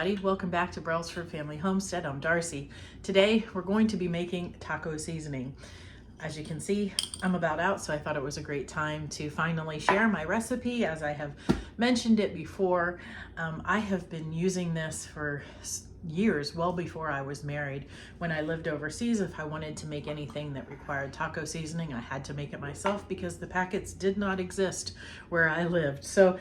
everybody. Welcome back to Brelsford Family Homestead. I'm Darcy. Today we're going to be making taco seasoning. As you can see, I'm about out, so I thought it was a great time to finally share my recipe. As I have mentioned it before, I have been using this for years, well before I was married. When I lived overseas, if I wanted to make anything that required taco seasoning, I had to make it myself because the packets did not exist where I lived. So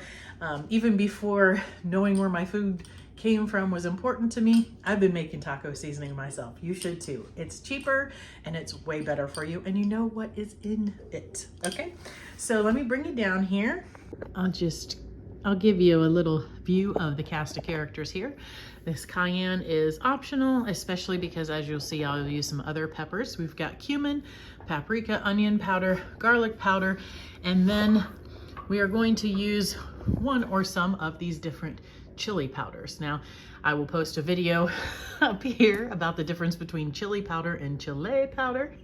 even before knowing where my food came from was important to me, I've been making taco seasoning myself. You should too. It's cheaper and it's way better for you, and you know what is in it. Okay, so let me bring you down here. I'll give you a little view of the cast of characters here. This cayenne is optional, especially because, as you'll see, I'll use some other peppers. We've got cumin, paprika, onion powder, garlic powder, and then we are going to use one or some of these different chili powders. Now, I will post a video up here about the difference between chili powder and Chile powder,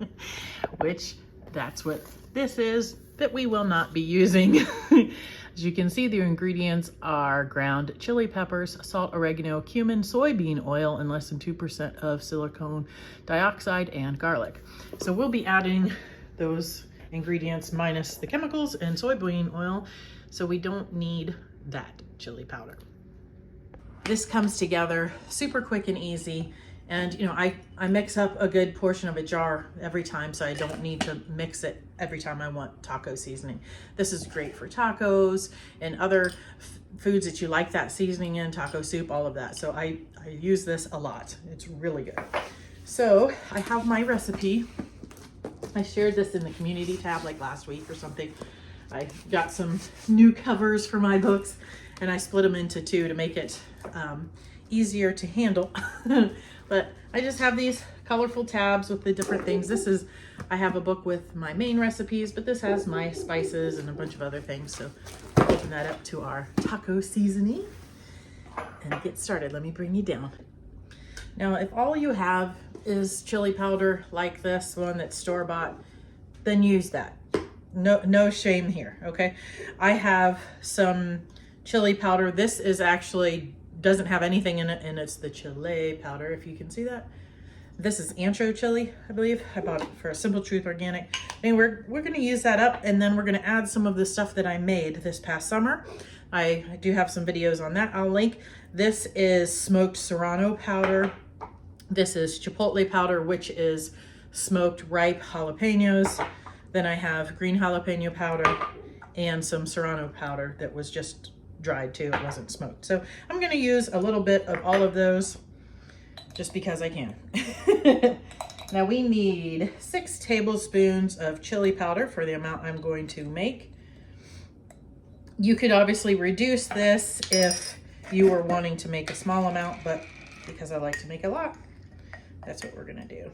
which that's what this is that we will not be using. As you can see, the ingredients are ground chili peppers, salt, oregano, cumin, soybean oil, and less than 2% of silicone dioxide, and garlic. So we'll be adding those ingredients minus the chemicals and soybean oil, so we don't need that chili powder. This comes together super quick and easy. And you know, I mix up a good portion of a jar every time, so I don't need to mix it every time I want taco seasoning. This is great for tacos and other foods that you like that seasoning in, taco soup, all of that. So I use this a lot. It's really good. So I have my recipe. I shared this in the community tab like last week or something. I got some new covers for my books and I split them into two to make it easier to handle. But I just have these colorful tabs with the different things. I have a book with my main recipes, but this has my spices and a bunch of other things. So I'll open that up to our taco seasoning and get started. Let me bring you down. Now, if all you have is chili powder like this one that's store-bought, then use that. No shame here, okay? I have some chili powder. This is actually doesn't have anything in it, and it's the Chile powder, if you can see that. This is ancho chili, I believe. I bought it for a Simple Truth Organic. And we're gonna use that up, and then we're gonna add some of the stuff that I made this past summer. I do have some videos on that I'll link. This is smoked serrano powder. This is chipotle powder, which is smoked ripe jalapenos. Then I have green jalapeno powder and some serrano powder that was just dried too, it wasn't smoked. So I'm gonna use a little bit of all of those just because I can. Now we need 6 tablespoons of chili powder for the amount I'm going to make. You could obviously reduce this if you were wanting to make a small amount, but because I like to make a lot, that's what we're gonna do.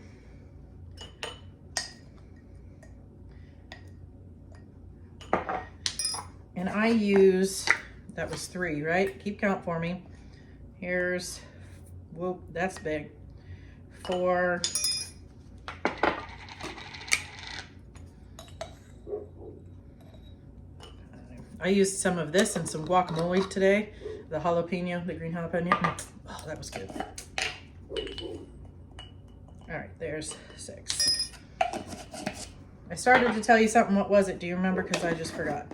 And I use, that was 3, right? Keep count for me. Here's, whoop, that's big. 4. I used some of this and some guacamole today. The jalapeno, the green jalapeno. Oh, that was good. All right, there's 6. I started to tell you something. What was it? Do you remember? Because I just forgot.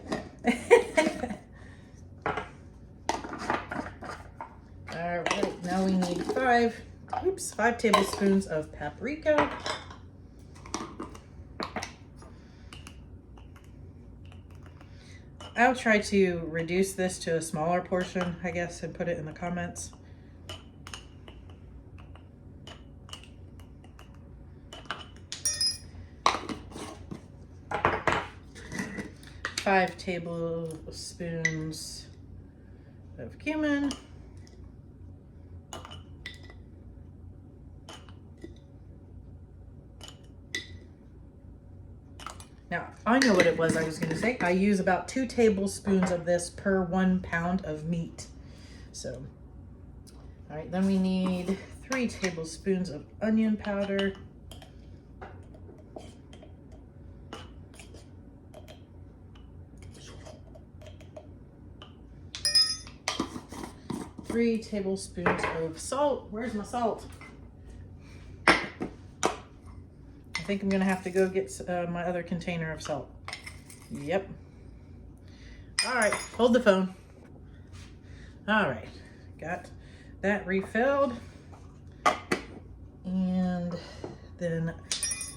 All right, now we need 5 tablespoons of paprika. I'll try to reduce this to a smaller portion, I guess, and put it in the comments. 5 tablespoons of cumin. Now, I know what it was I was going to say. I use about 2 tablespoons of this per 1 pound of meat. So, all right, then we need 3 tablespoons of onion powder. 3 tablespoons of salt. Where's my salt? I think I'm gonna have to go get my other container of salt. Yep. All right, hold the phone. All right, got that refilled. And then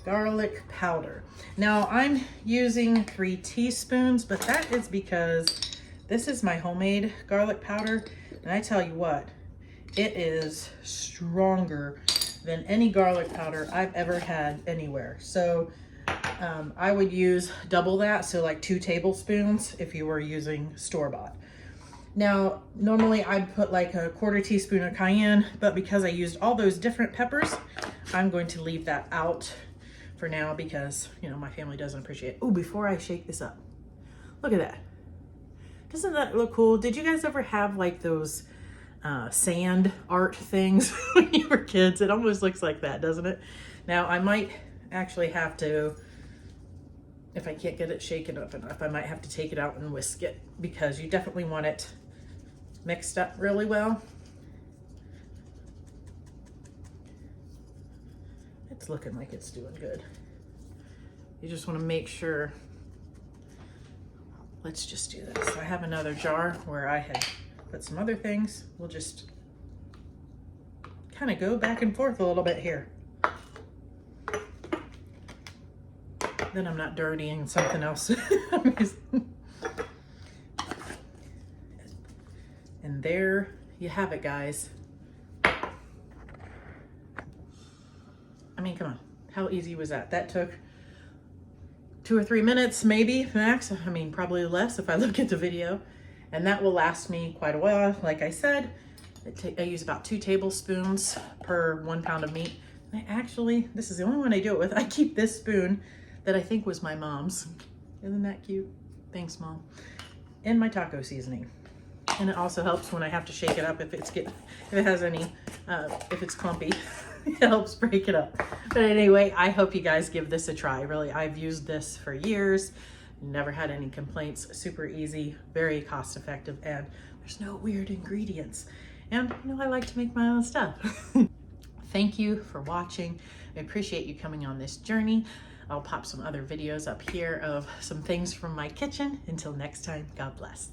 garlic powder. Now I'm using 3 teaspoons, but that is because this is my homemade garlic powder. And I tell you what, it is stronger than any garlic powder I've ever had anywhere. So I would use double that, so like 2 tablespoons if you were using store-bought. Now, normally I'd put like a 1/4 teaspoon of cayenne, but because I used all those different peppers, I'm going to leave that out for now because, you know, my family doesn't appreciate it. Oh, before I shake this up, look at that. Doesn't that look cool? Did you guys ever have like those sand art things when you were kids? It almost looks like that, doesn't it? Now, I might actually have to, if I can't get it shaken up enough, I might have to take it out and whisk it because you definitely want it mixed up really well. It's looking like it's doing good. You just want to make sure. Let's just do this. I have another jar where I had put some other things. We'll just kind of go back and forth a little bit here. Then I'm not dirtying something else. And there you have it, guys. I mean, come on. How easy was that? That took 2 or 3 minutes, maybe max. I mean, probably less if I look at the video. And that will last me quite a while. Like I said, I use about 2 tablespoons per 1 pound of meat. And I actually, this is the only one I do it with. I keep this spoon that I think was my mom's. Isn't that cute? Thanks, Mom. And my taco seasoning. And it also helps when I have to shake it up if it's if it's clumpy. It helps break it up. But anyway, I hope you guys give this a try. Really, I've used this for years. Never had any complaints. Super easy, very cost effective, and there's no weird ingredients. And you know, I like to make my own stuff. Thank you for watching. I appreciate you coming on this journey. I'll pop some other videos up here of some things from my kitchen. Until next time, God bless.